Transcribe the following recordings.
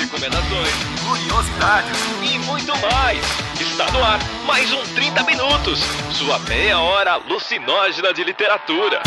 recomendações, curiosidades e muito mais. Está no ar mais um 30 Minutos, sua meia hora alucinógena de literatura.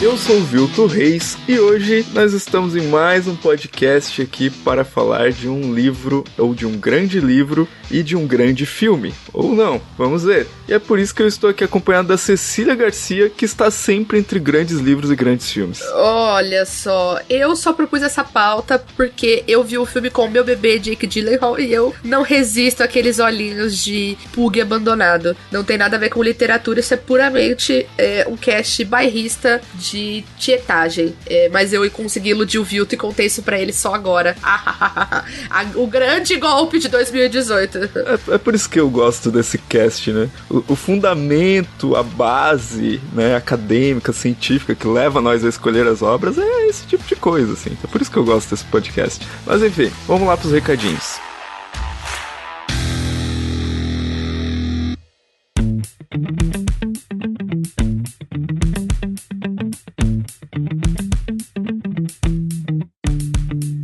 Eu sou o Vilto Reis e hoje nós estamos em mais um podcast aqui para falar de um livro, ou de um grande livro e de um grande filme, ou não, vamos ver. E é por isso que eu estou aqui acompanhado da Cecília Garcia, que está sempre entre grandes livros e grandes filmes. Olha só, eu só propus essa pauta porque eu vi o filme com o meu bebê Jake Gyllenhaal e eu não resisto àqueles olhinhos de pug abandonado. Não tem nada a ver com literatura, isso é puramente um cast bairrista de tietagem. Mas eu consegui iludir o Vilto e contei isso pra ele só agora. O grande golpe de 2018. É por isso que eu gosto desse cast, né? O fundamento, a base, né, acadêmica, científica que leva nós a escolher as obras é esse tipo de coisa, assim. É por isso que eu gosto desse podcast. Mas enfim, vamos lá pros recadinhos.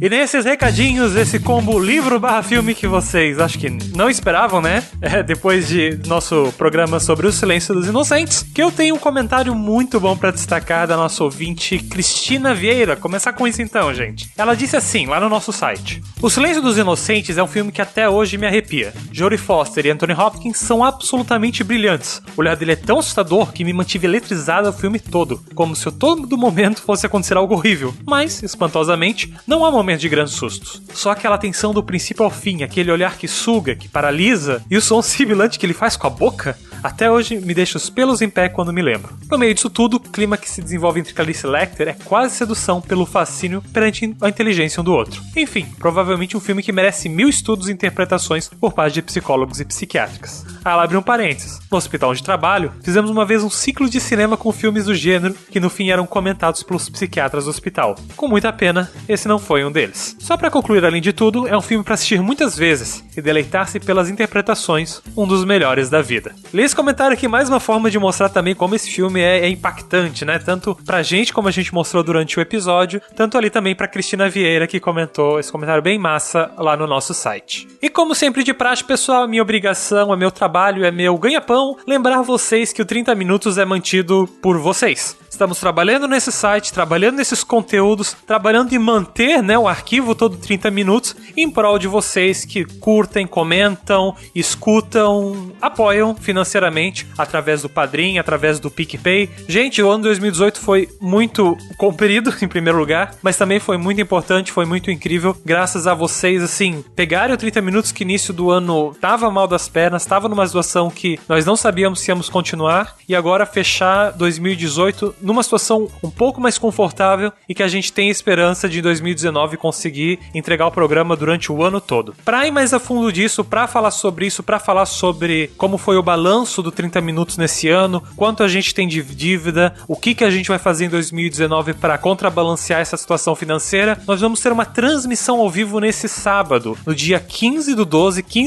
E nesses recadinhos, esse combo livro/filme que vocês acho que não esperavam, né? Depois de nosso programa sobre O Silêncio dos Inocentes, que eu tenho um comentário muito bom pra destacar da nossa ouvinte Cristina Vieira. Começar com isso então, gente. Ela disse assim, lá no nosso site: O Silêncio dos Inocentes é um filme que até hoje me arrepia. Jodie Foster e Anthony Hopkins são absolutamente brilhantes. O olhar dele é tão assustador que me mantive eletrizado o filme todo, como se a todo momento fosse acontecer algo horrível. Mas, espantosamente, não há momento de grandes sustos. Só aquela tensão do princípio ao fim, aquele olhar que suga, que paralisa, e o som sibilante que ele faz com a boca, até hoje me deixa os pelos em pé quando me lembro. No meio disso tudo, o clima que se desenvolve entre Clarice Lecter é quase sedução pelo fascínio perante a inteligência um do outro. Enfim, provavelmente um filme que merece 1000 estudos e interpretações por parte de psicólogos e psiquiátricas. Ela abre um parênteses. No hospital onde trabalho, fizemos uma vez um ciclo de cinema com filmes do gênero que no fim eram comentados pelos psiquiatras do hospital. Com muita pena, esse não foi um deles. Só pra concluir, além de tudo, é um filme pra assistir muitas vezes e deleitar-se pelas interpretações, um dos melhores da vida. Li esse comentário aqui mais uma forma de mostrar também como esse filme é impactante, né? Tanto pra gente, como a gente mostrou durante o episódio, tanto ali também pra Cristina Vieira, que comentou esse comentário bem massa lá no nosso site. E como sempre de praxe, pessoal, é minha obrigação, é meu trabalho, é meu ganha-pão, lembrar vocês que o 30 Minutos é mantido por vocês. Estamos trabalhando nesse site, trabalhando nesses conteúdos, trabalhando em manter, né, o arquivo todo 30 minutos em prol de vocês que curtem, comentam, escutam, apoiam financeiramente através do Padrim, através do PicPay. Gente, o ano 2018 foi muito comprido, em primeiro lugar, mas também foi muito importante, foi muito incrível, graças a vocês, assim, pegarem o 30 Minutos que início do ano tava mal das pernas, tava numa situação que nós não sabíamos se íamos continuar, e agora fechar 2018 numa situação um pouco mais confortável e que a gente tem esperança de em 2019 conseguir entregar o programa durante o ano todo. Pra ir mais a fundo disso, pra falar sobre isso, pra falar sobre como foi o balanço do 30 Minutos nesse ano, quanto a gente tem de dívida, o que a gente vai fazer em 2019 pra contrabalancear essa situação financeira, nós vamos ter uma transmissão ao vivo nesse sábado, no dia 15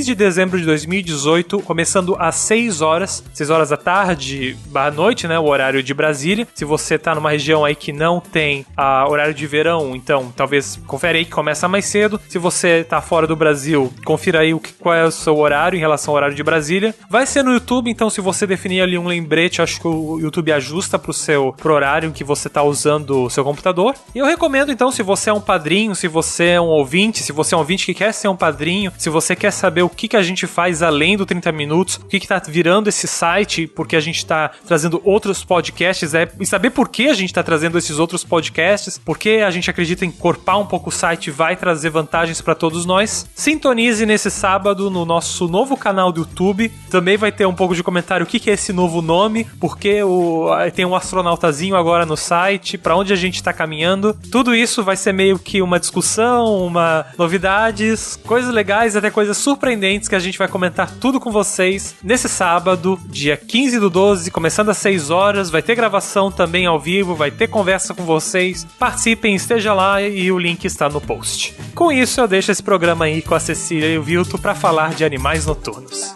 de dezembro de 2018, começando às 6 horas da tarde, /noite, né, o horário de Brasília. Se você tá numa região aí que não tem horário de verão, então talvez confere aí que começa mais cedo. Se você tá fora do Brasil, confira aí qual é o seu horário em relação ao horário de Brasília. Vai ser no YouTube, então se você definir ali um lembrete, acho que o YouTube ajusta pro horário que você tá usando o seu computador. E eu recomendo então, se você é um padrinho, se você é um ouvinte, que quer ser um padrinho, se você quer saber o que a gente faz além do 30 Minutos, o que tá virando esse site, porque a gente tá trazendo outros podcasts, e saber por que a gente tá trazendo esses outros podcasts, porque a gente acredita em encorpar um pouco o site, vai trazer vantagens para todos nós. Sintonize nesse sábado no nosso novo canal do YouTube. Também vai ter um pouco de comentário o que é esse novo nome, porque tem um astronautazinho agora no site, para onde a gente tá caminhando. Tudo isso vai ser meio que uma discussão, novidades, coisas legais, até coisas surpreendentes que a gente vai comentar tudo com vocês nesse sábado, dia 15/12, começando às 6 horas. Vai ter gravação também ao vivo, vai ter conversa com vocês. Participem, esteja lá e o link está no post. Com isso, eu deixo esse programa aí com a Cecília e o Vilto para falar de animais noturnos.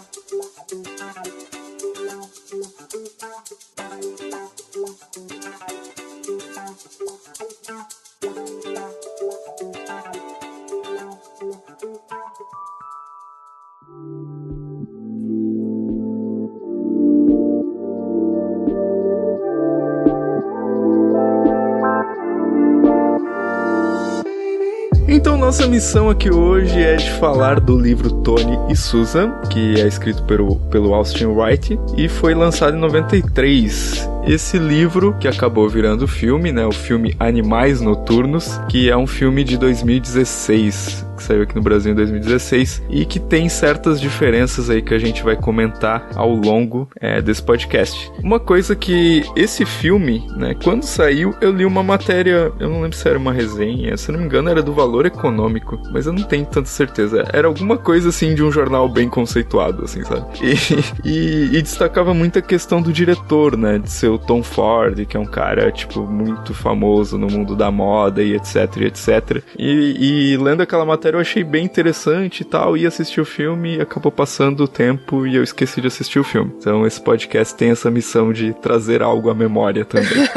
Então nossa missão aqui hoje é de falar do livro Tony e Susan, que é escrito pelo Austin Wright e foi lançado em 93. Esse livro que acabou virando filme, né, o filme Animais Noturnos, que é um filme de 2016, que saiu aqui no Brasil em 2016 e que tem certas diferenças aí que a gente vai comentar ao longo desse podcast. Uma coisa que esse filme, né, quando saiu, eu li uma matéria, eu não lembro se era uma resenha, se não me engano era do Valor Econômico, mas eu não tenho tanta certeza. Era alguma coisa assim de um jornal bem conceituado, assim, sabe? E destacava muito a questão do diretor, né, de ser o Tom Ford, que é um cara, tipo, muito famoso no mundo da moda e etc, e etc. E lendo aquela matéria eu achei bem interessante e tal, ia assistir o filme e acabou passando o tempo e eu esqueci de assistir o filme. Então esse podcast tem essa missão de trazer algo à memória também.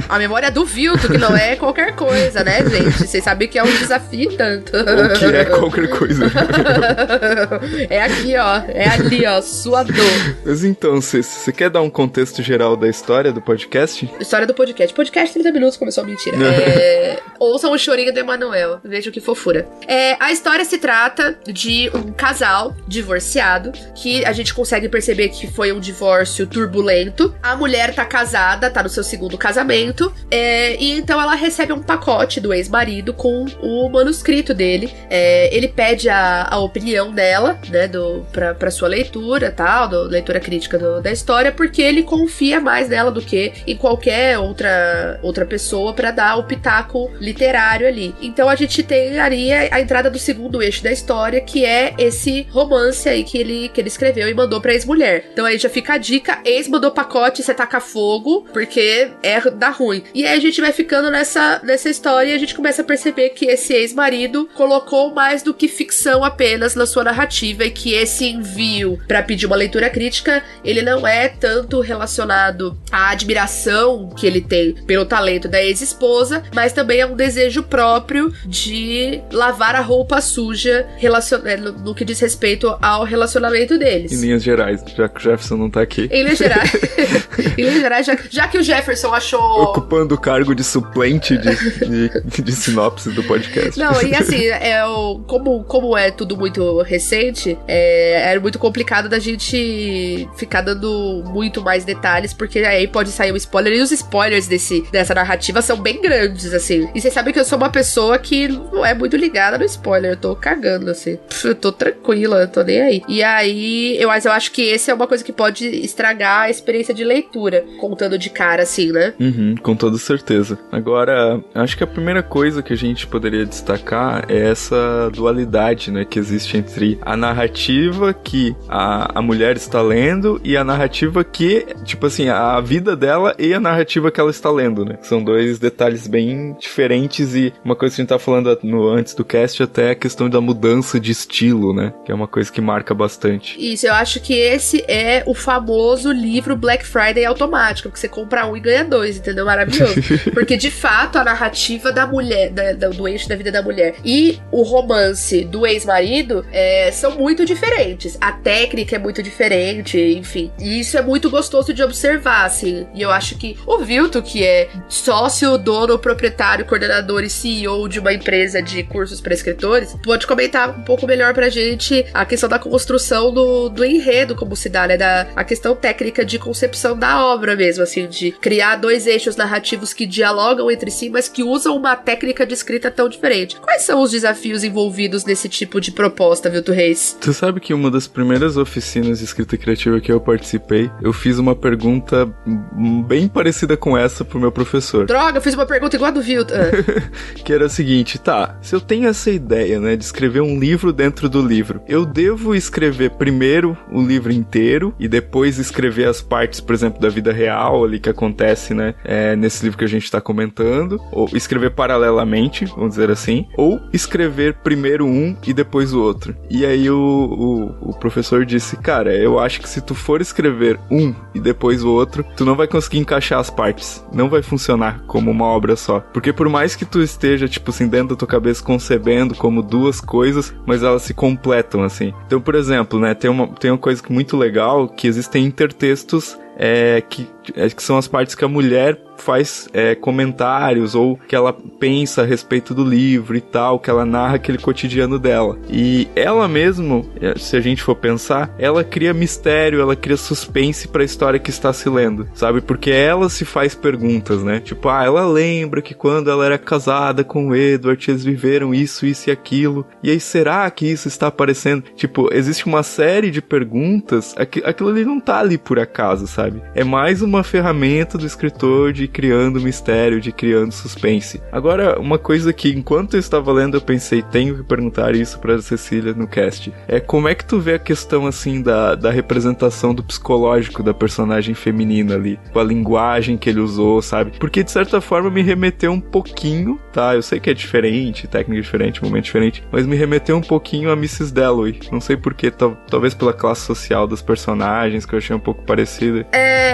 A memória do Vilto, que não é qualquer coisa, né, gente? Vocês sabem que é um desafio tanto. Ou que é qualquer coisa. É aqui, ó. É ali, ó. Sua dor. Mas então, você quer dar um contexto geral da história do podcast? História do podcast. Podcast 30 minutos, começou a mentira. Ouçam o chorinho do Emanuel. Vejam que fofura. A história se trata de um casal divorciado, que a gente consegue perceber que foi um divórcio turbulento. A mulher tá casada, tá no seu segundo casamento, e então ela recebe um pacote do ex-marido com o manuscrito dele. Ele pede a opinião dela, né, pra sua leitura, tal, leitura crítica da história, porque ele confia mais nela do que em qualquer outra pessoa pra dar o pitaco literário ali. Então a gente tem ali a entrada do segundo eixo da história, que é esse romance aí que ele escreveu e mandou pra ex-mulher. Então aí já fica a dica: ex mandou pacote, você taca fogo, porque dá ruim. E aí a gente vai ficando nessa história e a gente começa a perceber que esse ex-marido colocou mais do que ficção apenas na sua narrativa, e que esse envio pra pedir uma leitura crítica, ele não é tanto relacionado à admiração que ele tem pelo talento da ex-esposa, mas também é um desejo próprio de lavar a roupa suja no que diz respeito ao relacionamento deles. Em linhas gerais, já que o Jefferson não tá aqui. Em linhas gerais, já que o Jefferson achou... Ocupando o cargo de suplente de sinopse do podcast. Não, e assim, como é tudo muito recente, era muito complicado da gente ficar dando muito mais detalhes, porque aí pode sair um spoiler, e os spoilers dessa narrativa são bem grandes, assim. E vocês sabem que eu sou uma pessoa que não é muito ligada no spoiler, eu tô cagando, assim. Eu tô tranquila, eu tô nem aí. E aí, eu acho que esse é uma coisa que pode estragar a experiência de leitura, contando de cara, assim, né? Com toda certeza. Agora, acho que a primeira coisa que a gente poderia destacar é essa dualidade, né, que existe entre a narrativa que a mulher está lendo e a narrativa que, tipo assim, a vida dela e a narrativa que ela está lendo, né? São dois detalhes bem diferentes, e uma coisa que a gente tá falando antes do cast até é a questão da mudança de estilo, né? Que é uma coisa que marca bastante. Isso, eu acho que esse é o famoso livro Black Friday automático, que você compra um e ganha dois, entendeu? Maravilhoso. Porque, de fato, a narrativa da mulher, do eixo da vida da mulher e o romance do ex-marido são muito diferentes. A técnica é muito diferente, enfim. E isso é muito gostoso de observar, assim. E eu acho que o Vilto, que é sócio, dono, proprietário, coordenador e CEO de uma empresa de cursos para escritores, pode comentar um pouco melhor pra gente a questão da construção do enredo, como se dá, né? A questão técnica de concepção da obra mesmo, assim, de criar dois eixos narrativos que dialogam entre si, mas que usam uma técnica de escrita tão diferente. Quais são os desafios envolvidos nesse tipo de proposta, Vilto Reis? Você sabe que uma das primeiras oficinas de escrita criativa que eu participei, eu fiz uma pergunta bem parecida com essa pro meu professor. Droga, eu fiz uma pergunta igual a do Vilto. Que era o seguinte: tá, se eu tenho essa ideia, né, de escrever um livro dentro do livro, eu devo escrever primeiro o livro inteiro e depois escrever as partes, por exemplo, da vida real ali que acontece, né, nesse livro que a gente tá comentando, ou escrever paralelamente, vamos dizer assim, ou escrever primeiro um e depois o outro. E aí o professor disse: cara, eu acho que se tu for escrever um e depois o outro, tu não vai conseguir encaixar as partes, não vai funcionar como uma obra só, porque por mais que tu esteja, tipo assim, dentro da tua cabeça concebendo vivendo como duas coisas, mas elas se completam, assim. Então, por exemplo, né, tem uma coisa muito legal, que existem intertextos que são as partes que a mulher faz comentários ou que ela pensa a respeito do livro e tal, que ela narra aquele cotidiano dela. E ela mesmo, se a gente for pensar, ela cria mistério, ela cria suspense pra história que está se lendo, sabe? Porque ela se faz perguntas, né? Tipo, ela lembra que quando ela era casada com o Edward, eles viveram isso e aquilo. E aí, será que isso está aparecendo? Tipo, existe uma série de perguntas, aquilo ali não tá ali por acaso, sabe? É mais uma ferramenta do escritor de criando mistério, de criando suspense. Agora, uma coisa que enquanto eu estava lendo eu pensei, tenho que perguntar isso pra Cecília no cast, como é que tu vê a questão assim da representação do psicológico da personagem feminina ali, com a linguagem que ele usou, sabe? Porque de certa forma me remeteu um pouquinho, tá? Eu sei que é diferente, técnica diferente, momento diferente, mas me remeteu um pouquinho a Mrs. Dalloway. Não sei porquê, talvez pela classe social dos personagens, que eu achei um pouco parecida.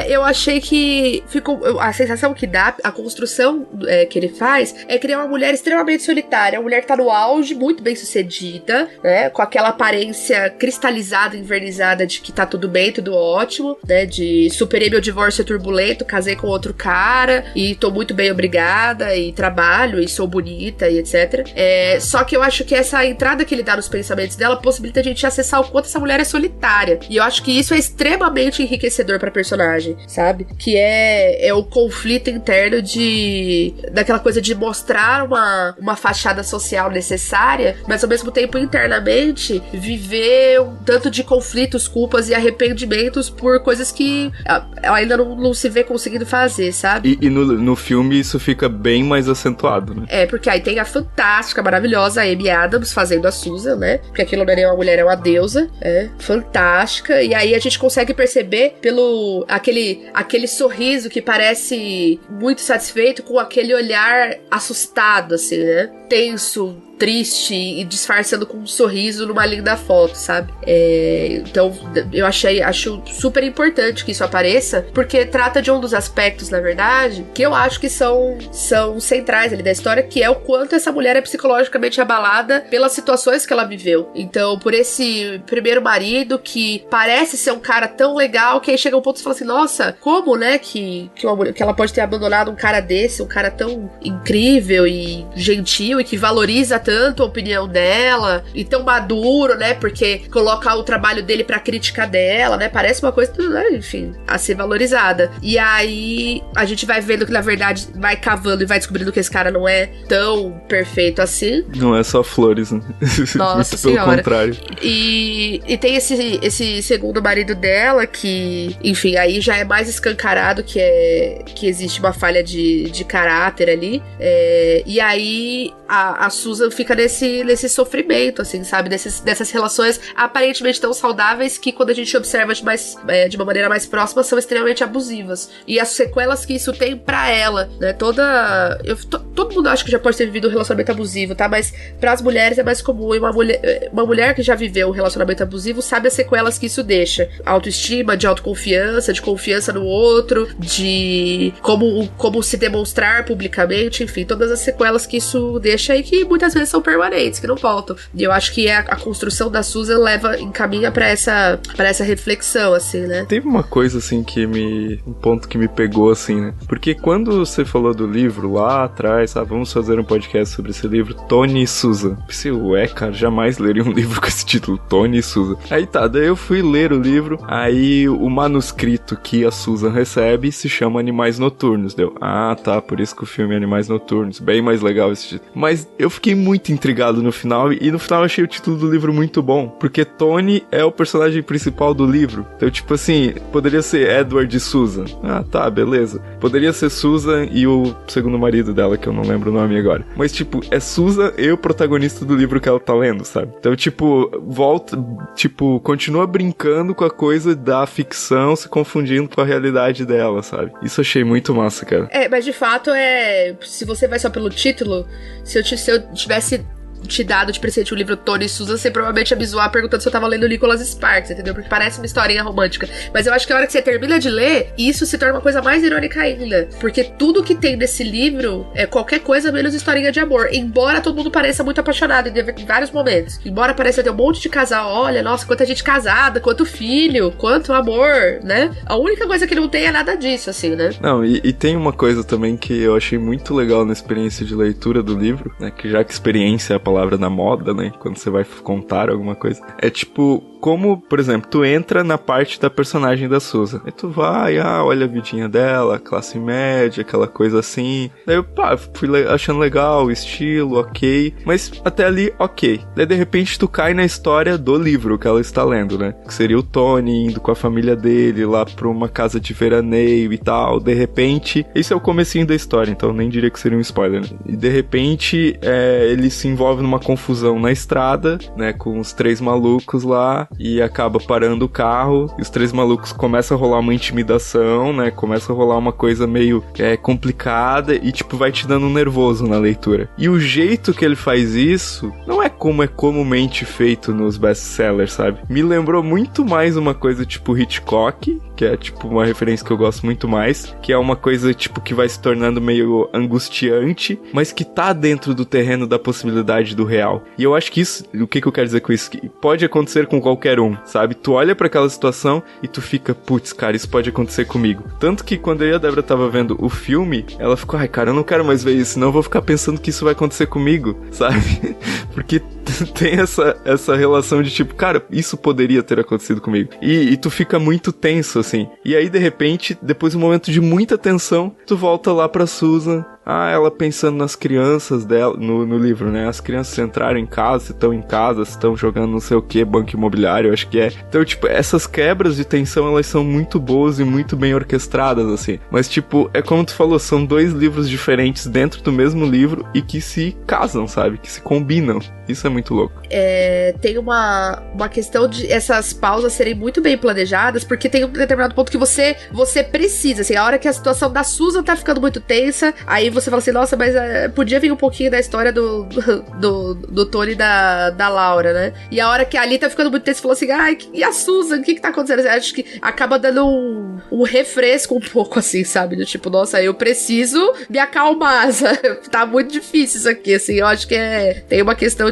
Eu achei que ficou... A sensação que dá, a construção que ele faz, é criar uma mulher extremamente solitária, uma mulher que tá no auge, muito bem sucedida, né? Com aquela aparência cristalizada, envernizada de que tá tudo bem, tudo ótimo, né? De superei meu divórcio turbulento, casei com outro cara, e tô muito bem obrigada, e trabalho, e sou bonita, e etc. Só que eu acho que essa entrada que ele dá nos pensamentos dela possibilita a gente acessar o quanto essa mulher é solitária. E eu acho que isso é extremamente enriquecedor pra personagem, sabe? Que é o conflito interno daquela coisa de mostrar uma fachada social necessária, mas ao mesmo tempo internamente viver um tanto de conflitos, culpas e arrependimentos por coisas que ela ainda não se vê conseguindo fazer, sabe? E no filme isso fica bem mais acentuado, né? Porque aí tem a fantástica, maravilhosa Amy Adams fazendo a Susan, né? Porque aquilo não é nem uma mulher, é uma deusa, fantástica, e aí a gente consegue perceber pelo aquele sorriso que parece muito satisfeito, com aquele olhar assustado, assim, né? Tenso, triste e disfarçando com um sorriso numa linda foto, sabe? Então, eu acho super importante que isso apareça, porque trata de um dos aspectos, na verdade, que eu acho que são centrais ali da história, que é o quanto essa mulher é psicologicamente abalada pelas situações que ela viveu. Então, por esse primeiro marido que parece ser um cara tão legal, que aí chega um ponto e você fala assim, nossa, como, né, que ela pode ter abandonado um cara desse, um cara tão incrível e gentil e que valoriza tanto a opinião dela, e tão maduro, né, porque coloca o trabalho dele pra crítica dela, né, parece uma coisa, né, enfim, a ser valorizada. E aí a gente vai vendo que na verdade vai cavando e vai descobrindo que esse cara não é tão perfeito assim. Não é só flores, né? Nossa Muito pelo contrário. E tem esse segundo marido dela que, enfim, aí já é mais escancarado que existe uma falha de caráter ali, e aí a Susan fica nesse sofrimento, assim, sabe? Dessas relações aparentemente tão saudáveis que quando a gente observa de uma maneira mais próxima são extremamente abusivas. E as sequelas que isso tem pra ela, né? Todo mundo acha que já pode ter vivido um relacionamento abusivo, tá? Mas pras mulheres é mais comum. E uma mulher que já viveu um relacionamento abusivo sabe as sequelas que isso deixa. Autoestima, de autoconfiança, de confiança no outro, de como se demonstrar publicamente, enfim, todas as sequelas que isso deixa e que muitas vezes são permanentes, que não voltam. E eu acho que a construção da Susan encaminha pra essa reflexão, assim, né? Teve uma coisa, assim, um ponto que me pegou, assim, né? Porque quando você falou do livro lá atrás, vamos fazer um podcast sobre esse livro, Tony e Susan. Pensei, cara, jamais leria um livro com esse título, Tony e Susan. Aí daí eu fui ler o livro, aí o manuscrito que a Susan recebe se chama Animais Noturnos, por isso que o filme é Animais Noturnos, bem mais legal esse título. Mas eu fiquei muito intrigado no final, e no final eu achei o título do livro muito bom, porque Tony é o personagem principal do livro. Então, tipo assim, poderia ser Edward e Susan. Beleza. Poderia ser Susan e o segundo marido dela, que eu não lembro o nome agora. Mas, tipo, é Susan e o protagonista do livro que ela tá lendo, sabe? Então, continua brincando com a coisa da ficção, se confundindo com a realidade dela, sabe? Isso eu achei muito massa, cara. Mas de fato se você vai só pelo título, se eu tivesse te dado de presente o livro Tony e Susan, você provavelmente ia me zoar perguntando se eu tava lendo Nicholas Sparks, entendeu? Porque parece uma historinha romântica. Mas eu acho que a hora que você termina de ler, isso se torna uma coisa mais irônica ainda. Porque tudo que tem nesse livro é qualquer coisa menos historinha de amor. Embora todo mundo pareça muito apaixonado em vários momentos. Embora pareça ter um monte de casal, olha, nossa, quanta gente casada, quanto filho, quanto amor, né? A única coisa que não tem é nada disso, assim, né? Não, e tem uma coisa também que eu achei muito legal na experiência de leitura do livro, né? Que já que experiência é a palavra da moda, né? Quando você vai contar alguma coisa. É tipo, como, por exemplo, tu entra na parte da personagem da Susan. Aí tu vai, olha a vidinha dela, classe média, aquela coisa assim. Daí eu, fui achando legal, o estilo, ok. Mas até ali, ok. Daí de repente tu cai na história do livro que ela está lendo, né? Que seria o Tony indo com a família dele lá pra uma casa de veraneio e tal. De repente, esse é o comecinho da história, então eu nem diria que seria um spoiler, né? E de repente, ele se envolve numa confusão na estrada, né? Com os 3 malucos lá. E acaba parando o carro, e os 3 malucos começam a rolar uma intimidação, né, começa a rolar uma coisa meio complicada, e tipo, vai te dando um nervoso na leitura. E o jeito que ele faz isso, não é como é comumente feito nos best-sellers, sabe? Me lembrou muito mais uma coisa tipo Hitchcock, que é tipo uma referência que eu gosto muito mais, que é uma coisa tipo que vai se tornando meio angustiante, mas que tá dentro do terreno da possibilidade do real. E eu acho que isso, o que eu quero dizer com isso? Que pode acontecer com qualquer um, sabe? Tu olha pra aquela situação e tu fica, putz, cara, isso pode acontecer comigo. Tanto que quando eu e a Débora tava vendo o filme, ela ficou, ai, cara, eu não quero mais ver isso, senão eu vou ficar pensando que isso vai acontecer comigo, sabe? Porque tem essa relação de tipo, cara, isso poderia ter acontecido comigo. E tu fica muito tenso, assim. E aí, de repente, depois de um momento de muita tensão, tu volta lá pra Susan. Ela pensando nas crianças dela, no livro, né? As crianças entraram em casa, se estão em casa, se estão jogando não sei o que, banco imobiliário, acho que é. Então, tipo, essas quebras de tensão, elas são muito boas e muito bem orquestradas, assim. Mas, tipo, é como tu falou, são 2 livros diferentes dentro do mesmo livro e que se casam, sabe? Que se combinam. Isso é muito louco. Tem uma questão de essas pausas serem muito bem planejadas, porque tem um determinado ponto que você precisa, assim, a hora que a situação da Susan tá ficando muito tensa, aí você fala assim, nossa, mas podia vir um pouquinho da história do Tony e da Laura, né? E a hora que a Ali tá ficando muito tensa, você falou assim, ai, e a Susan, o que tá acontecendo? Eu acho que acaba dando um refresco um pouco, assim, sabe? Do tipo, nossa, eu preciso me acalmar, sabe? Tá muito difícil isso aqui, assim, eu acho que tem uma questão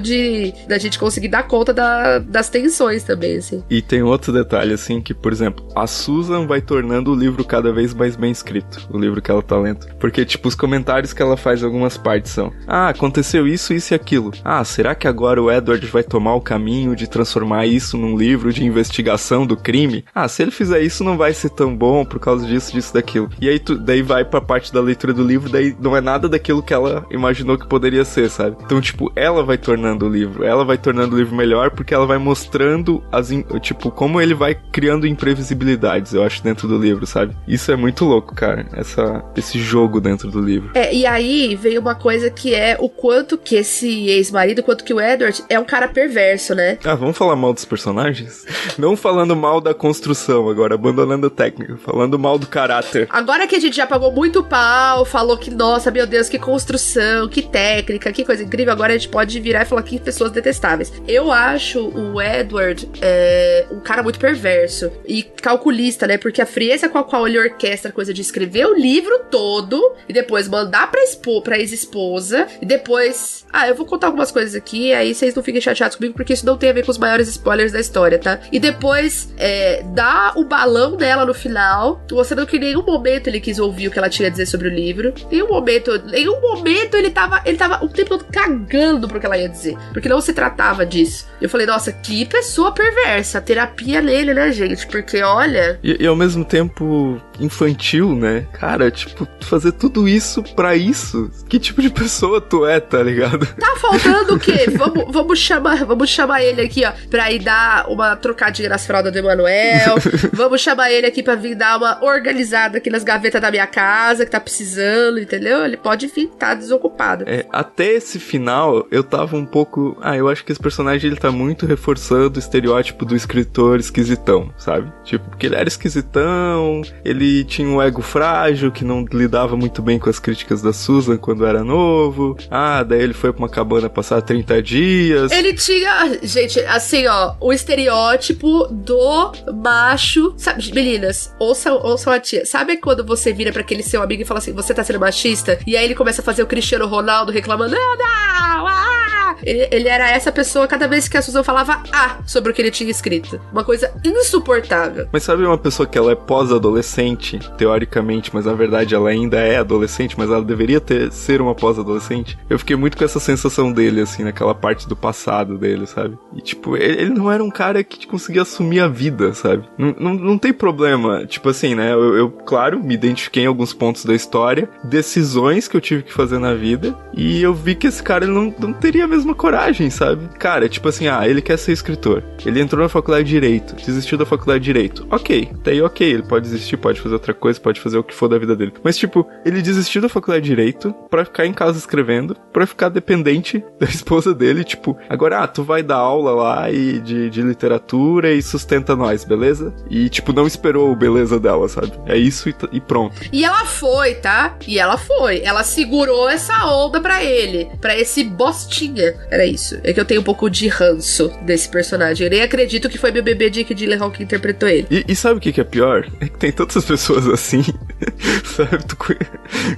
da gente conseguir dar conta das tensões também, assim. E tem outro detalhe, assim, que, por exemplo, a Susan vai tornando o livro cada vez mais bem escrito, o livro que ela tá lendo. Porque, tipo, os comentários que ela faz em algumas partes são, aconteceu isso, isso e aquilo. Será que agora o Edward vai tomar o caminho de transformar isso num livro de investigação do crime? Se ele fizer isso não vai ser tão bom por causa disso, daquilo. E aí daí vai pra parte da leitura do livro, daí não é nada daquilo que ela imaginou que poderia ser, sabe? Então, tipo, ela vai tornando o livro melhor, porque ela vai mostrando tipo, como ele vai criando imprevisibilidades, eu acho, dentro do livro, sabe? Isso é muito louco, cara, esse jogo dentro do livro. E aí veio uma coisa que é o quanto que esse ex-marido, quanto que o Edward é um cara perverso, né? Vamos falar mal dos personagens? Não falando mal da construção agora, abandonando a técnica, falando mal do caráter. Agora que a gente já pagou muito pau, falou que, nossa, meu Deus, que construção, que técnica, que coisa incrível, agora a gente pode virar e falar que pessoas detestáveis. Eu acho o Edward um cara muito perverso e calculista, né? Porque a frieza com a qual ele orquestra a coisa de escrever o livro todo e depois mandar pra ex-esposa e depois... eu vou contar algumas coisas aqui, aí vocês não fiquem chateados comigo, porque isso não tem a ver com os maiores spoilers da história, tá? E depois dá o balão dela no final, mostrando que em nenhum momento ele quis ouvir o que ela tinha a dizer sobre o livro. Em nenhum momento ele tava o tempo todo cagando pro que ela ia dizer, porque não se tratava disso. Eu falei, nossa, que pessoa perversa, terapia nele, né, gente? Porque, olha... E ao mesmo tempo infantil, né? Cara, tipo, fazer tudo isso pra isso? Que tipo de pessoa tu é, tá ligado? Tá faltando o quê? Vamos chamar ele aqui, ó, pra ir dar uma trocadinha nas fraldas do Emanuel. Vamos chamar ele aqui pra vir dar uma organizada aqui nas gavetas da minha casa, que tá precisando, entendeu? Ele pode vir, tá desocupado. Até esse final, eu tava um pouco... eu acho que esse personagem, ele tá muito reforçando o estereótipo do escritor esquisitão, sabe? Tipo, porque ele era esquisitão, ele ele tinha um ego frágil, que não lidava muito bem com as críticas da Susan quando era novo. Daí ele foi pra uma cabana passar 30 dias. Ele tinha, gente, assim, ó, o estereótipo do macho, sabe, meninas, ouçam a tia, sabe quando você vira pra aquele seu amigo e fala assim, você tá sendo machista? E aí ele começa a fazer o Cristiano Ronaldo reclamando, Ele era essa pessoa cada vez que a Susan falava sobre o que ele tinha escrito. Uma coisa insuportável. Mas sabe uma pessoa que ela é pós-adolescente, teoricamente, mas na verdade ela ainda é adolescente, mas ela deveria ser uma pós-adolescente? Eu fiquei muito com essa sensação dele, assim, naquela parte do passado dele, sabe? E, tipo, ele não era um cara que conseguia assumir a vida, sabe? Não tem problema. Tipo assim, né? Eu, claro, me identifiquei em alguns pontos da história, decisões que eu tive que fazer na vida, e eu vi que esse cara ele não teria a mesma coragem, sabe? Cara, tipo assim, ele quer ser escritor. Ele entrou na faculdade de Direito, desistiu da faculdade de Direito. Ok, até aí ok, ele pode desistir, pode fazer outra coisa, pode fazer o que for da vida dele. Mas, tipo, ele desistiu da faculdade de Direito pra ficar em casa escrevendo, pra ficar dependente da esposa dele, tipo, agora, tu vai dar aula lá de literatura e sustenta nós, beleza? E, tipo, não esperou o beleza dela, sabe? É isso e pronto. E ela foi, tá? Ela segurou essa onda pra ele, pra esse bostinha. Era isso. É que eu tenho um pouco de ranço desse personagem. Eu nem acredito que foi meu bebê Jake Gyllenhaal que interpretou ele. E sabe o que é pior? É que tem tantas pessoas assim, sabe?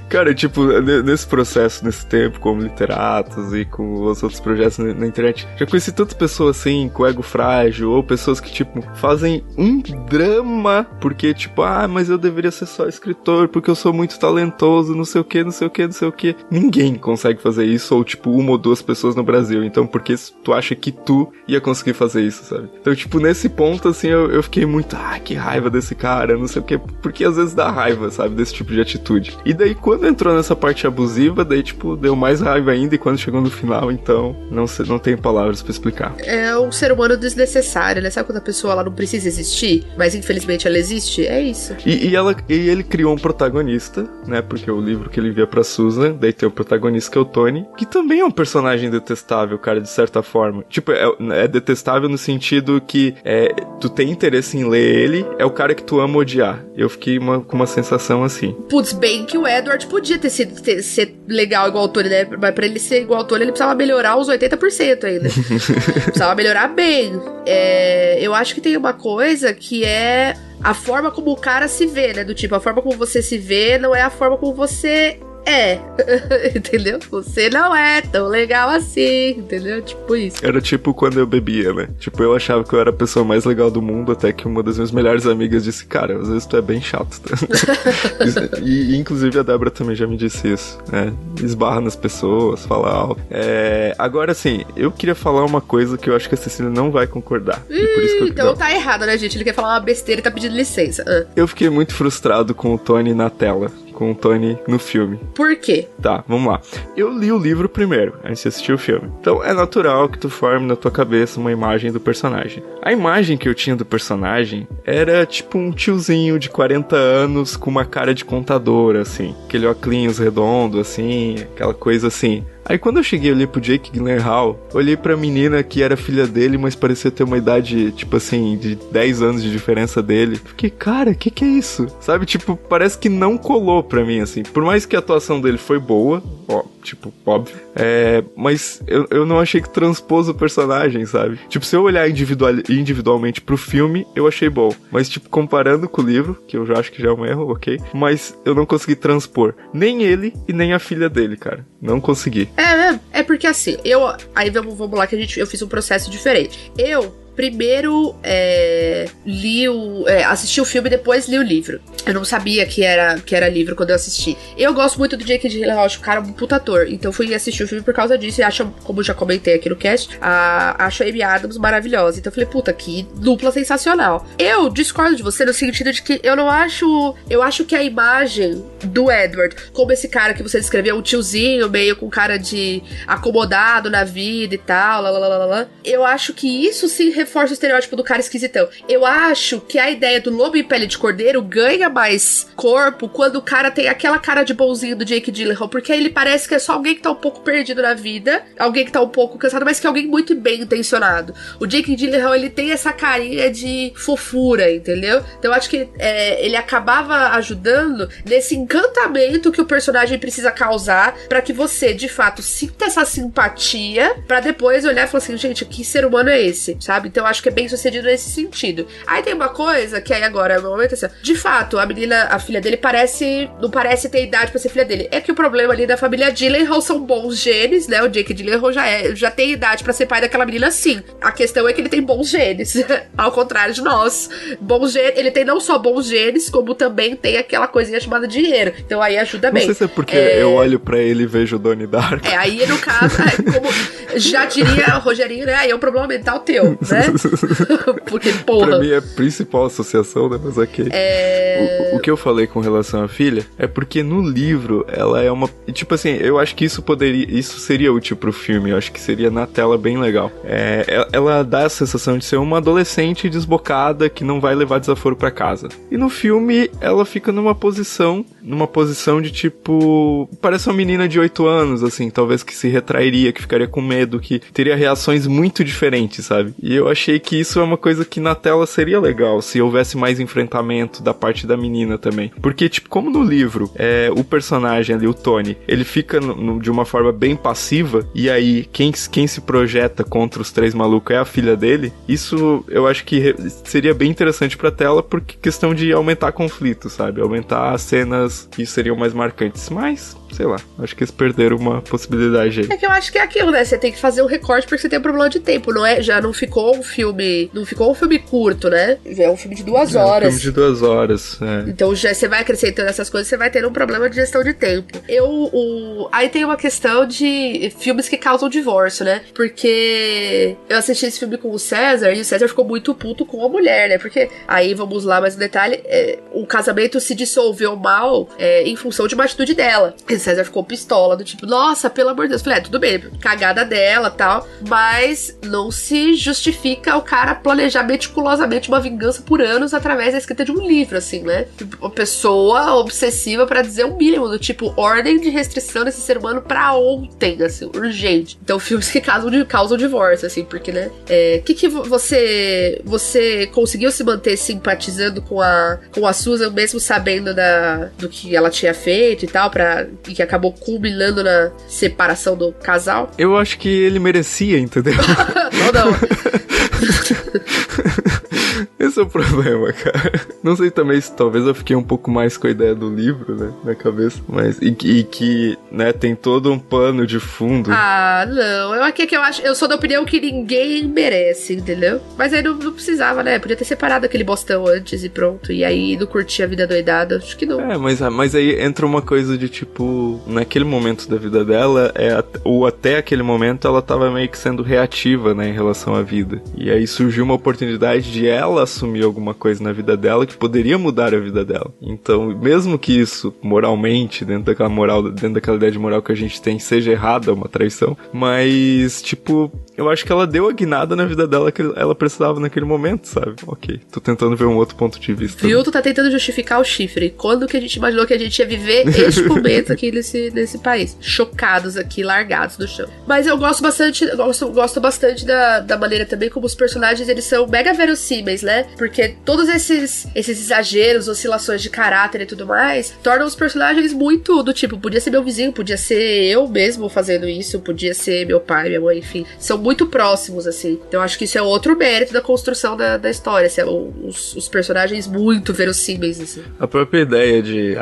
Cara, tipo, nesse processo, nesse tempo, como literatos e com os outros projetos na internet, já conheci tantas pessoas assim, com ego frágil, ou pessoas que, tipo, fazem um drama porque, tipo, mas eu deveria ser só escritor, porque eu sou muito talentoso, não sei o que, não sei o que, não sei o que. Ninguém consegue fazer isso, ou, tipo, uma ou duas pessoas no Brasil. Então, por que tu acha que tu ia conseguir fazer isso, sabe? Então, tipo, nesse ponto, assim, eu fiquei muito, que raiva desse cara, não sei o que, porque às vezes dá raiva, sabe, desse tipo de atitude. E daí, quando entrou nessa parte abusiva, daí, tipo, deu mais raiva ainda, e quando chegou no final, então, não tenho palavras pra explicar. É um ser humano desnecessário, né? Sabe quando a pessoa, ela não precisa existir, mas infelizmente ela existe? É isso. E ele criou um protagonista, né, porque o livro que ele envia pra Susan, daí tem o protagonista que é o Tony, que também é um personagem detestável, cara, de certa forma. Tipo, é detestável no sentido que tu tem interesse em ler ele, é o cara que tu ama odiar. Eu fiquei com uma sensação assim. Putz, bem que o Edward podia ser legal igual o Tony, né? Mas pra ele ser igual ao Tony, ele precisava melhorar uns 80% ainda. Precisava melhorar bem. Eu acho que tem uma coisa que é a forma como o cara se vê, né? Do tipo, a forma como você se vê não é a forma como você entendeu? Você não é tão legal assim, entendeu? Tipo isso. Era tipo quando eu bebia, né? Tipo, eu achava que eu era a pessoa mais legal do mundo, até que uma das minhas melhores amigas disse, cara, às vezes tu é bem chato, tá? e inclusive a Débora também já me disse isso, né? Esbarra nas pessoas, fala alto. Agora, assim, eu queria falar uma coisa que eu acho que a Cecília não vai concordar. E por isso que então tá errado, né, gente? Ele quer falar uma besteira e tá pedindo licença. Eu fiquei muito frustrado com o Tony na tela, com o Tony no filme. Por quê? Tá, vamos lá. Eu li o livro primeiro, antes de assistir o filme. Então é natural que tu forme na tua cabeça uma imagem do personagem. A imagem que eu tinha do personagem era tipo um tiozinho de 40 anos com uma cara de contador, assim. Aquele óculos redondo, assim, aquela coisa assim. Aí quando eu cheguei ali pro Jake Gyllenhaal, olhei pra menina que era filha dele, mas parecia ter uma idade, tipo assim, de 10 anos de diferença dele. Fiquei, cara, que é isso? Sabe, tipo, parece que não colou pra mim, assim. Por mais que a atuação dele foi boa, tipo, óbvio, mas eu não achei que transpôs o personagem, sabe? Tipo, se eu olhar individualmente pro filme, eu achei bom. Mas, tipo, comparando com o livro, que eu já acho que já é um erro, ok? Mas eu não consegui transpor nem ele e nem a filha dele, cara. Não consegui. É porque assim, aí vamos lá que eu fiz um processo diferente. Primeiro assisti o filme e depois li o livro. Eu não sabia que era livro quando eu assisti. Eu gosto muito do Jake Gyllenhaal, acho o cara um puta ator. Então fui assistir o filme por causa disso. E acho, como eu já comentei aqui no cast, acho a Amy Adams maravilhosa. Então eu falei, puta, que dupla sensacional. Eu discordo de você no sentido de que eu não acho... Eu acho que a imagem do Edward, como esse cara que você descreveu, um tiozinho meio com cara de acomodado na vida e tal, eu acho que isso sim reforça o estereótipo do cara esquisitão. Eu acho que a ideia do lobo em pele de cordeiro ganha mais corpo quando o cara tem aquela cara de bonzinho do Jake Gyllenhaal, porque aí ele parece que é só alguém que tá um pouco perdido na vida, alguém que tá um pouco cansado, mas que é alguém muito bem intencionado. O Jake Gyllenhaal, ele tem essa carinha de fofura, entendeu? Então eu acho que ele acabava ajudando nesse encantamento que o personagem precisa causar pra que você, de fato, sinta essa simpatia pra depois olhar e falar assim, gente, que ser humano é esse? Sabe? Então eu acho que é bem sucedido nesse sentido. Aí tem uma coisa que aí agora é o momento assim, de fato, a menina, a filha dele não parece ter idade pra ser filha dele. É que o problema ali da família Gyllenhaal são bons genes, né? O Jake Gyllenhaal já tem idade pra ser pai daquela menina, sim. A questão é que ele tem bons genes, ao contrário de nós. Bons genes, ele tem não só bons genes, como também tem aquela coisinha chamada dinheiro. Então aí ajuda bem. Não sei se é porque eu olho pra ele e vejo o Donnie Darko. Aí no caso, como já diria o Rogerinho, né? Aí é um problema mental teu, né? Porque, porra. Pra mim é a principal associação, né? Mas ok. O que eu falei com relação à filha é porque no livro ela é uma... Tipo assim, eu acho que isso seria útil pro filme. Eu acho que seria na tela bem legal. Ela dá a sensação de ser uma adolescente desbocada que não vai levar desaforo pra casa. E no filme ela fica numa posição de tipo... Parece uma menina de 8 anos, assim, talvez que se retrairia, que ficaria com medo, que teria reações muito diferentes, sabe? E eu achei que isso é uma coisa que na tela seria legal, se houvesse mais enfrentamento da parte da menina também. Porque, tipo, como no livro, o personagem ali, o Tony, ele fica de uma forma bem passiva, e aí quem se projeta contra os 3 malucos é a filha dele, isso eu acho que seria bem interessante pra tela, porque questão de aumentar conflito, sabe? Aumentar as cenas que seriam mais marcantes. Mas, sei lá, acho que eles perderam uma possibilidade aí. É que eu acho que é aquilo, né? Você tem que fazer um recorte porque você tem um problema de tempo, não é? Já não ficou um filme curto, né? É um filme de 2 horas. É um filme de 2 horas, Então já você vai acrescentando essas coisas, você vai ter um problema de gestão de tempo. Aí tem uma questão de filmes que causam divórcio, né? Porque eu assisti esse filme com o César e o César ficou muito puto com a mulher, né? Porque aí, vamos lá, mais um detalhe, o casamento se dissolveu mal em função de uma atitude dela. E o César ficou pistola, do tipo, nossa, pelo amor de Deus. Eu falei, tudo bem, cagada dela e tal, mas não se justifica o cara planejar meticulosamente uma vingança por anos através da escrita de um livro, assim, né? Uma pessoa obsessiva pra dizer o mínimo, do tipo, ordem de restrição desse ser humano pra ontem, assim, urgente. Então, filmes que causam divórcio, assim, porque, né? Que você conseguiu se manter simpatizando com a Susan, mesmo sabendo do que ela tinha feito e tal, e que acabou culminando na separação do casal? Eu acho que ele merecia, entendeu? Não. Esse é o problema, cara. Não sei também se talvez eu fiquei um pouco mais com a ideia do livro, né, na cabeça, mas e que, né, tem todo um pano de fundo. Ah, não, eu sou da opinião que ninguém merece, entendeu? Mas aí não precisava, né, podia ter separado aquele bostão antes e pronto, e aí não curtir a vida doidada, acho que não. Mas aí entra uma coisa de tipo, naquele momento da vida dela, ou até aquele momento ela tava meio que sendo reativa, né, em relação à vida, e aí surgiu uma oportunidade de ela assumir alguma coisa na vida dela que poderia mudar a vida dela. Então, mesmo que isso, moralmente, dentro daquela ideia de moral que a gente tem, seja errada, uma traição, mas, tipo, eu acho que ela deu a guinada na vida dela que ela precisava naquele momento, sabe? Ok, tô tentando ver um outro ponto de vista. Viu? Tu tá tentando justificar o chifre. Quando que a gente imaginou que a gente ia viver este momento aqui nesse país? Chocados aqui, largados no chão. Mas eu gosto bastante da maneira também como os personagens, eles são mega verossímeis, né? Porque todos esses exageros, oscilações de caráter e tudo mais, tornam os personagens muito do tipo, podia ser meu vizinho, podia ser eu mesmo fazendo isso, podia ser meu pai, minha mãe, enfim. São muito próximos, assim. Então acho que isso é outro mérito da construção da história, assim, os personagens muito verossímeis, assim. A própria ideia de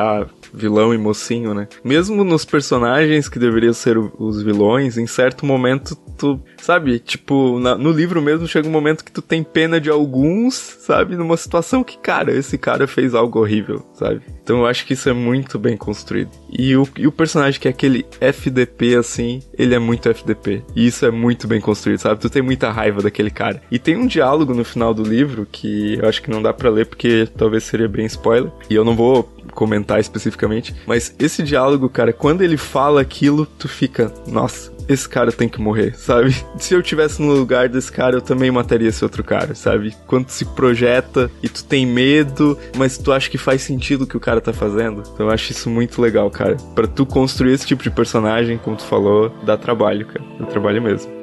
vilão e mocinho, né? Mesmo nos personagens que deveriam ser os vilões, em certo momento tu, sabe, tipo, no livro mesmo chega um momento que tu tem pena de alguns, sabe, numa situação que, cara, esse cara fez algo horrível, sabe? Então eu acho que isso é muito bem construído. E o personagem que é aquele FDP, assim, ele é muito FDP. E isso é muito bem construído, sabe? Tu tem muita raiva daquele cara. E tem um diálogo no final do livro que eu acho que não dá pra ler porque talvez seria bem spoiler. E eu não vou comentar especificamente, mas esse diálogo, cara, quando ele fala aquilo, tu fica, nossa, esse cara tem que morrer, sabe? Se eu tivesse no lugar desse cara, eu também mataria esse outro cara, sabe? Quando se projeta e tu tem medo, mas tu acha que faz sentido o que o cara tá fazendo. Então eu acho isso muito legal, cara. Pra tu construir esse tipo de personagem, como tu falou, dá trabalho, cara. Dá trabalho mesmo.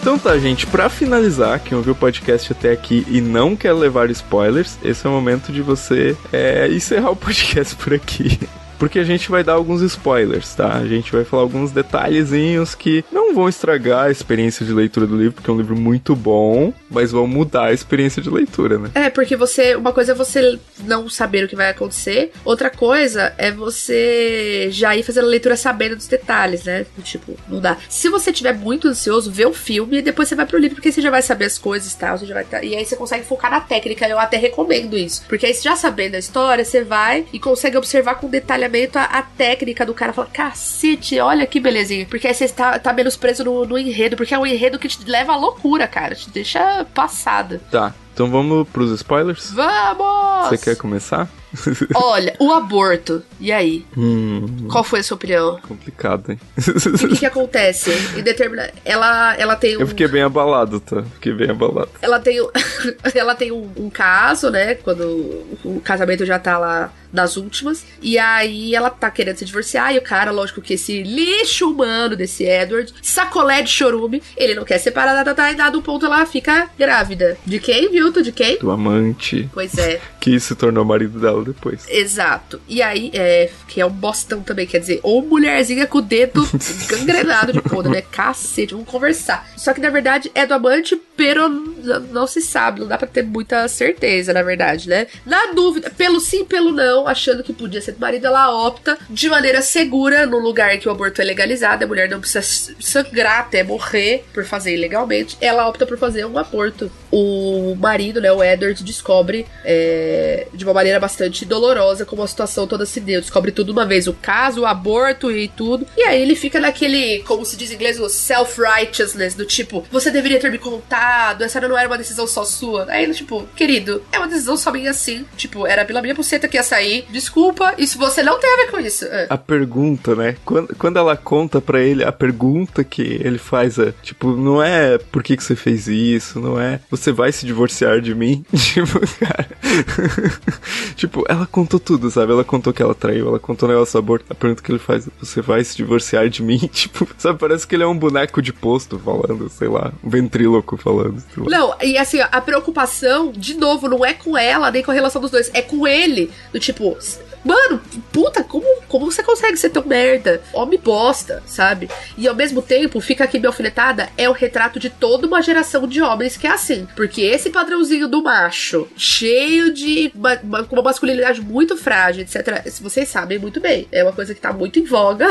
Então tá, gente, pra finalizar, quem ouviu o podcast até aqui e não quer levar spoilers, esse é o momento de você encerrar o podcast por aqui. Porque a gente vai dar alguns spoilers, tá? A gente vai falar alguns detalhezinhos que não vão estragar a experiência de leitura do livro, porque é um livro muito bom, mas vão mudar a experiência de leitura, né? Porque uma coisa é você não saber o que vai acontecer, outra coisa é você já ir fazendo a leitura sabendo dos detalhes, né? Tipo, não dá. Se você estiver muito ansioso, vê o filme e depois você vai pro livro, porque você já vai saber as coisas e tal, você já vai e aí você consegue focar na técnica. Eu até recomendo isso, porque aí já sabendo a história, você vai e consegue observar com detalhamento a técnica do cara. Fala, cacete, olha que belezinha. Porque aí você tá menos preso no enredo, porque é um enredo que te leva à loucura, cara, te deixa passada. Tá, então vamos pros spoilers? Vamos! Você quer começar? Olha, o aborto. E aí? Qual foi a sua opinião? Complicado, hein? O que acontece? Ela tem um... Eu fiquei bem abalado, tá? Ela tem um caso, né? Quando o casamento já tá lá nas últimas. E aí ela tá querendo se divorciar. E o cara, lógico que esse lixo humano desse Edward, sacolé de chorume, ele não quer separar e dado um ponto ela fica grávida. De quem, Vilton? De quem? Do amante. Pois é. Que se tornou marido dela depois. Exato. E aí, que é um bostão também, quer dizer, ou mulherzinha com o dedo gangrenado de podre, né? Cacete, vamos conversar. Só que, na verdade, é do amante, pero não se sabe, não dá pra ter muita certeza, na verdade, né? Na dúvida, pelo sim, pelo não, achando que podia ser do marido, ela opta de maneira segura, no lugar em que o aborto é legalizado, a mulher não precisa sangrar até morrer por fazer ilegalmente, ela opta por fazer um aborto. O marido, né, o Edward, descobre de uma maneira bastante dolorosa como a situação toda se deu. Descobre tudo de uma vez, o caso, o aborto e tudo. E aí ele fica naquele, como se diz em inglês, o self-righteousness, do tipo, você deveria ter me contado, essa não era uma decisão só sua. Aí, tipo, querido, é uma decisão só minha assim. Tipo, era pela minha buceta que ia sair. Desculpa, isso você não tem a ver com isso. A pergunta, né? Quando ela conta pra ele, a pergunta que ele faz é, tipo, não é por que você fez isso, não é você vai se divorciar de mim? Tipo, cara... Tipo, ela contou tudo, sabe? Ela contou que ela traiu, ela contou o negócio do aborto. A pergunta que ele faz, você vai se divorciar de mim? Tipo, sabe? Parece que ele é um boneco de posto falando, sei lá, um ventríloco falando. Não, e assim, a preocupação, de novo, não é com ela, nem com a relação dos dois, é com ele. Do tipo, mano, puta, como você consegue ser tão merda? Homem bosta, sabe? E ao mesmo tempo, fica aqui minha alfinetada, é o retrato de toda uma geração de homens que é assim. Porque esse padrãozinho do macho, cheio de... com uma masculinidade muito frágil, etc. Vocês sabem muito bem. É uma coisa que tá muito em voga.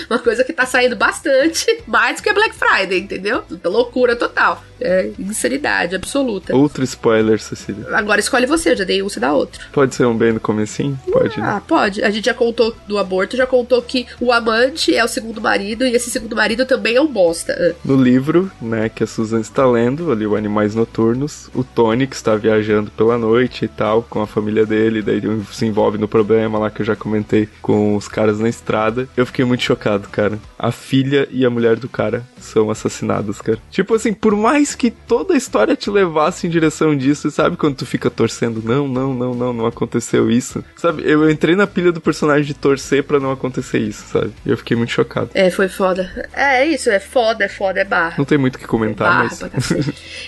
Uma coisa que tá saindo bastante. Mais do que Black Friday, entendeu? Loucura total. É insanidade absoluta. Outro spoiler, Cecília. Agora escolhe você, eu já dei um, você dá outro. Pode ser um bem no comecinho? Pode, né? Pode. A gente já contou do aborto, já contou que o amante é o segundo marido e esse segundo marido também é um bosta. No livro, né, que a Susan está lendo, ali o Animais Noturnos, o Tony, que está viajando pela noite e tal, com a família dele, daí ele se envolve no problema lá que eu já comentei com os caras na estrada. Eu fiquei muito chocado, cara. A filha e a mulher do cara são assassinadas, cara. Tipo assim, por mais que toda a história te levasse em direção disso, sabe quando tu fica torcendo? Não aconteceu isso. Sabe, eu entrei na pilha do personagem de torcer pra não acontecer isso, sabe? E eu fiquei muito chocado. Foi foda. É isso, é foda, é barra. Não tem muito o que comentar, mas...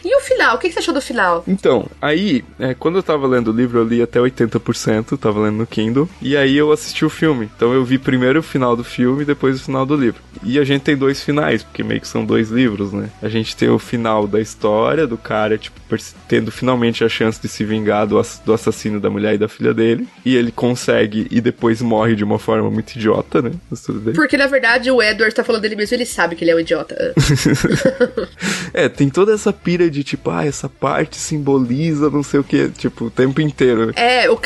E o final? O que você achou do final? Então, aí, quando eu tava lendo o livro, eu li até 80%, tava lendo no Kindle, e aí eu assisti o filme. Então eu vi primeiro o final do filme e depois o final do livro. E a gente tem dois finais, porque meio que são dois livros, né? A gente tem o final da história do cara, tipo, tendo finalmente a chance de se vingar do assassino da mulher e da filha dele, e ele consegue consegue e depois morre de uma forma muito idiota, né? Mas tudo bem. Porque, na verdade, o Edward tá falando dele mesmo, ele sabe que ele é um idiota. Tem toda essa pira de, tipo, essa parte simboliza não sei o que, tipo, o tempo inteiro. Né?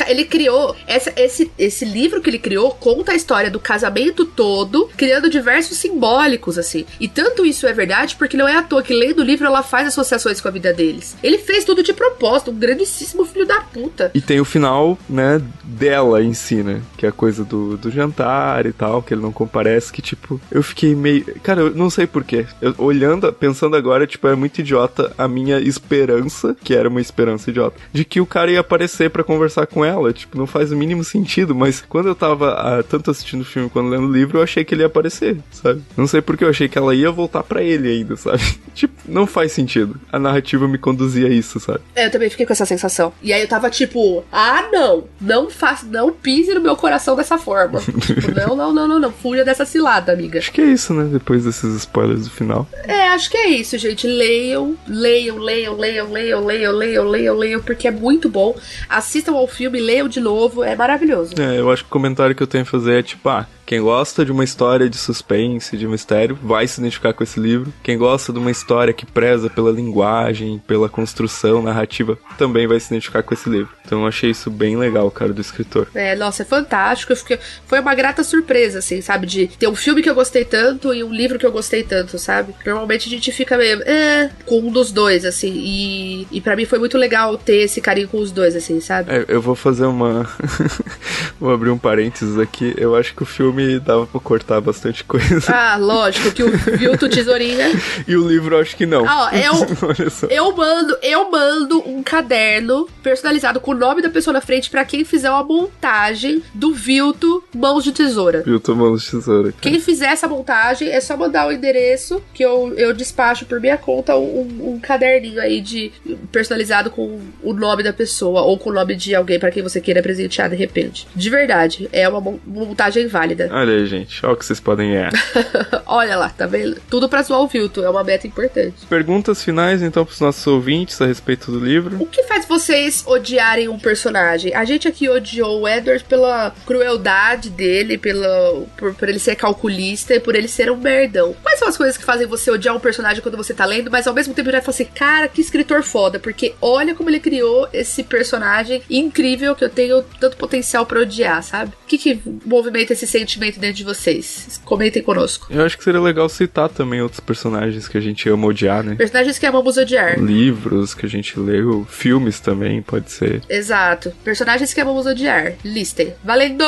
Ele criou, esse livro que ele criou conta a história do casamento todo, criando diversos simbólicos, assim. E tanto isso é verdade, porque não é à toa que lendo o livro ela faz associações com a vida deles. Ele fez tudo de propósito, um grandíssimo filho da puta. E tem o final, né, dela em si, né? Que é a coisa do jantar e tal, que ele não comparece, que, tipo, eu fiquei meio... Cara, eu não sei porquê. Pensando agora, tipo, é muito idiota a minha esperança, que era uma esperança idiota, de que o cara ia aparecer pra conversar com ela. Tipo, não faz o mínimo sentido, mas quando eu tava tanto assistindo o filme quanto lendo o livro, eu achei que ele ia aparecer, sabe? Não sei porque eu achei que ela ia voltar pra ele ainda, sabe? Tipo, não faz sentido. A narrativa me conduzia a isso, sabe? Eu também fiquei com essa sensação. E aí eu tava tipo, não pise no meu coração dessa forma. Tipo, não, fuja dessa cilada, amiga. Acho que é isso, né? Depois desses spoilers do final. Acho que é isso, gente. Leiam, porque é muito bom. Assistam ao filme, leiam de novo, é maravilhoso. Eu acho que o comentário que eu tenho a fazer é tipo, quem gosta de uma história de suspense, de mistério, vai se identificar com esse livro. Quem gosta de uma história que preza pela linguagem, pela construção narrativa, também vai se identificar com esse livro. Então eu achei isso bem legal, cara, do escritor. Nossa, é fantástico. Foi uma grata surpresa, assim, sabe? De ter um filme que eu gostei tanto e um livro que eu gostei tanto, sabe? Normalmente a gente fica meio, com um dos dois, assim. E pra mim foi muito legal ter esse carinho com os dois, assim, sabe? Eu vou fazer uma... Vou abrir um parênteses aqui. Eu acho que o filme dava pra cortar bastante coisa. Lógico, que o Vilto Tesourinha... E o livro eu acho que não. Olha só. Eu mando um caderno personalizado com o nome da pessoa na frente pra quem fizer uma montagem do Vilto Mãos de Tesoura. Vilto Mãos de Tesoura. Quem fizer essa montagem é só mandar o endereço que eu despacho por minha conta um caderninho aí personalizado com o nome da pessoa ou com o nome de alguém pra quem você queira presentear de repente. De verdade, é uma montagem válida. Olha aí, gente. Olha o que vocês podem ganhar. Olha lá, tá vendo? Tudo pra zoar o Vilto, é uma meta importante. Perguntas finais, então, pros nossos ouvintes a respeito do livro. O que faz vocês odiarem um personagem? A gente aqui odiou o Edward pela crueldade dele, por ele ser calculista e por ele ser um merdão. Quais são as coisas que fazem você odiar um personagem quando você tá lendo, mas ao mesmo tempo já fala assim, cara, que escritor foda, porque olha como ele criou esse personagem incrível que eu tenho tanto potencial pra odiar, sabe? O que movimenta esse sentimento dentro de vocês? Comentem conosco. Eu acho que seria legal citar também outros personagens que a gente ama odiar, né? Personagens que amamos odiar. Livros que a gente leu, filmes também, pode ser. Exato. Personagens que amamos odiar. Listem. Valendo!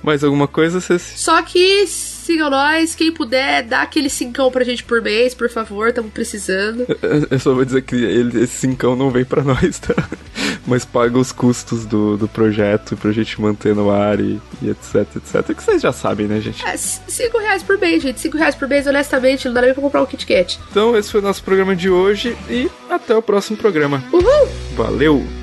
Mais alguma coisa, Ceci? Só que sigam nós, quem puder, dá aquele 5 pra gente por mês, por favor, estamos precisando. Eu só vou dizer que esse 5 não vem pra nós, tá? Mas paga os custos do projeto pra gente manter no ar e etc. Que vocês já sabem, né, gente? R$5 por mês, gente. R$5 por mês, honestamente, não dá nem pra comprar um Kit Kat. Então, esse foi o nosso programa de hoje e até o próximo programa. Uhul! Valeu!